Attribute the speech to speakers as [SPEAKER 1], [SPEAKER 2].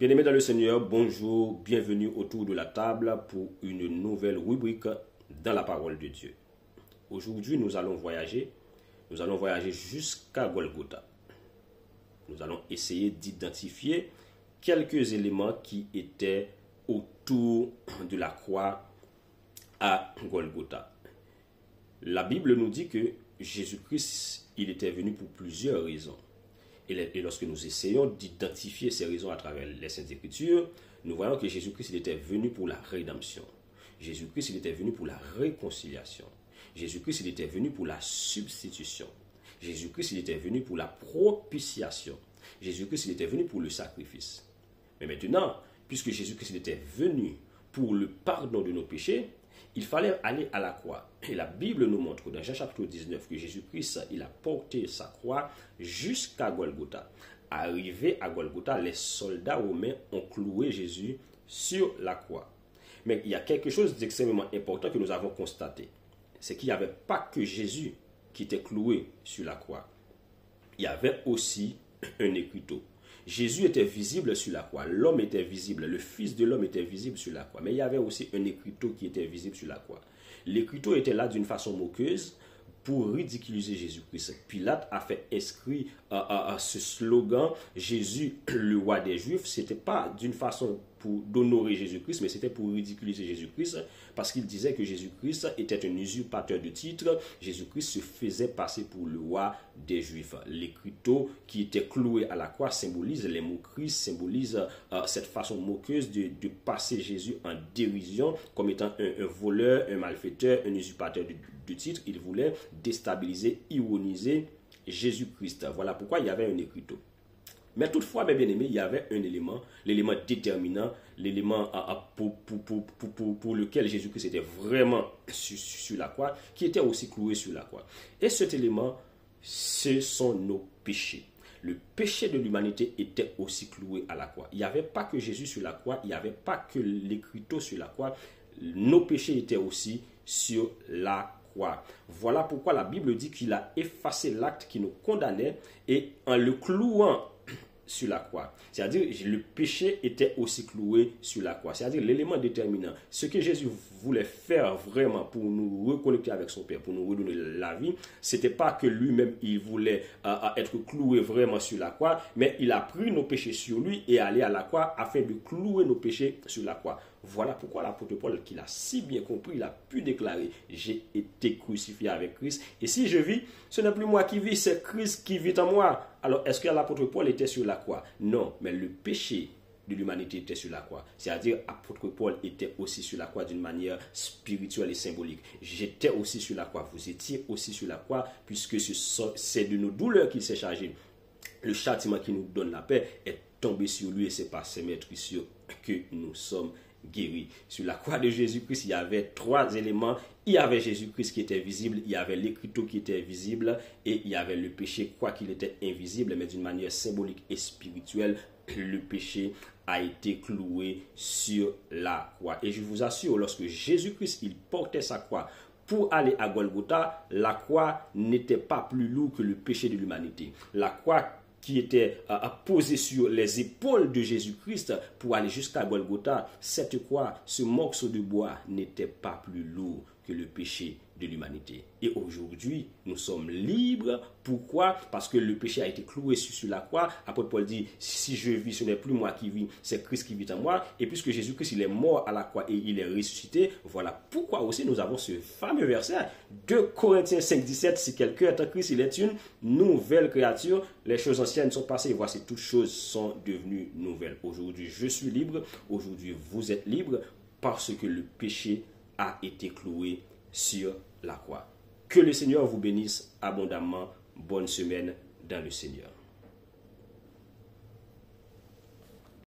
[SPEAKER 1] Bien-aimés dans le Seigneur, bonjour, bienvenue autour de la table pour une nouvelle rubrique dans la parole de Dieu. Aujourd'hui, nous allons voyager jusqu'à Golgotha. Nous allons essayer d'identifier quelques éléments qui étaient autour de la croix à Golgotha. La Bible nous dit que Jésus-Christ, il était venu pour plusieurs raisons. Et lorsque nous essayons d'identifier ces raisons à travers les Saintes Écritures, nous voyons que Jésus-Christ il était venu pour la rédemption. Jésus-Christ il était venu pour la réconciliation. Jésus-Christ il était venu pour la substitution. Jésus-Christ il était venu pour la propitiation. Jésus-Christ il était venu pour le sacrifice. Mais maintenant, puisque Jésus-Christ il était venu pour le pardon de nos péchés, il fallait aller à la croix. Et la Bible nous montre dans Jean chapitre 19 que Jésus-Christ, il a porté sa croix jusqu'à Golgotha. Arrivé à Golgotha, les soldats romains ont cloué Jésus sur la croix. Mais il y a quelque chose d'extrêmement important que nous avons constaté. C'est qu'il n'y avait pas que Jésus qui était cloué sur la croix. Il y avait aussi un écriteau. Jésus était visible sur la croix, l'homme était visible, le Fils de l'homme était visible sur la croix. Mais il y avait aussi un écriteau qui était visible sur la croix. L'écriteau était là d'une façon moqueuse pour ridiculiser Jésus-Christ. Pilate a fait inscrire ce slogan « Jésus, le roi des Juifs ». Ce n'était pas d'une façon d'honorer Jésus-Christ, mais c'était pour ridiculiser Jésus-Christ, parce qu'il disait que Jésus-Christ était un usurpateur de titre. Jésus-Christ se faisait passer pour le roi des Juifs. L'écriteau qui était cloué à la croix symbolise les moqueries, symbolise cette façon moqueuse de passer Jésus en dérision comme étant un voleur, un malfaiteur, un usurpateur de titre. Il voulait déstabiliser, ironiser Jésus-Christ. Voilà pourquoi il y avait un écriteau. Mais toutefois, mes bien-aimés, il y avait un élément, l'élément déterminant, l'élément pour lequel Jésus-Christ était vraiment sur la croix, qui était aussi cloué sur la croix. Et cet élément, ce sont nos péchés. Le péché de l'humanité était aussi cloué à la croix. Il n'y avait pas que Jésus sur la croix, il n'y avait pas que l'écriteau sur la croix. Nos péchés étaient aussi sur la croix. Voilà pourquoi la Bible dit qu'il a effacé l'acte qui nous condamnait et en le clouant sur la croix. C'est-à-dire le péché était aussi cloué sur la croix. C'est-à-dire l'élément déterminant. Ce que Jésus voulait faire vraiment pour nous reconnecter avec son Père, pour nous redonner la vie, c'était pas que lui-même il voulait être cloué vraiment sur la croix, mais il a pris nos péchés sur lui et allé à la croix afin de clouer nos péchés sur la croix. Voilà pourquoi l'apôtre Paul, qui l'a si bien compris, il a pu déclarer « J'ai été crucifié avec Christ et si je vis, ce n'est plus moi qui vis, c'est Christ qui vit en moi. » Alors, est-ce que l'apôtre Paul était sur la croix? Non, mais le péché de l'humanité était sur la croix. C'est-à-dire, l'apôtre Paul était aussi sur la croix d'une manière spirituelle et symbolique. J'étais aussi sur la croix, vous étiez aussi sur la croix, puisque c'est de nos douleurs qu'il s'est chargé. Le châtiment qui nous donne la paix est tombé sur lui et c'est par ses maîtrisures que nous sommes guéri. Sur la croix de Jésus-Christ, il y avait trois éléments. Il y avait Jésus-Christ qui était visible, il y avait l'écriteau qui était visible et il y avait le péché, quoi qu'il était invisible, mais d'une manière symbolique et spirituelle, le péché a été cloué sur la croix. Et je vous assure, lorsque Jésus-Christ, il portait sa croix pour aller à Golgotha, la croix n'était pas plus lourde que le péché de l'humanité. La croix qui était posé sur les épaules de Jésus-Christ pour aller jusqu'à Golgotha, cette croix, ce morceau de bois n'était pas plus lourd que le péché de l'humanité. Et aujourd'hui, nous sommes libres. Pourquoi? Parce que le péché a été cloué sur la croix. Apôtre Paul dit, si je vis, ce n'est plus moi qui vis, c'est Christ qui vit en moi. Et puisque Jésus-Christ, il est mort à la croix et il est ressuscité, voilà pourquoi aussi nous avons ce fameux verset, 2 Corinthiens 5, 17, si quelqu'un est en Christ, il est une nouvelle créature. Les choses anciennes sont passées et voici, toutes choses sont devenues nouvelles. Aujourd'hui, je suis libre. Aujourd'hui, vous êtes libre parce que le péché a été cloué sur la croix. Que le Seigneur vous bénisse abondamment. Bonne semaine dans le Seigneur.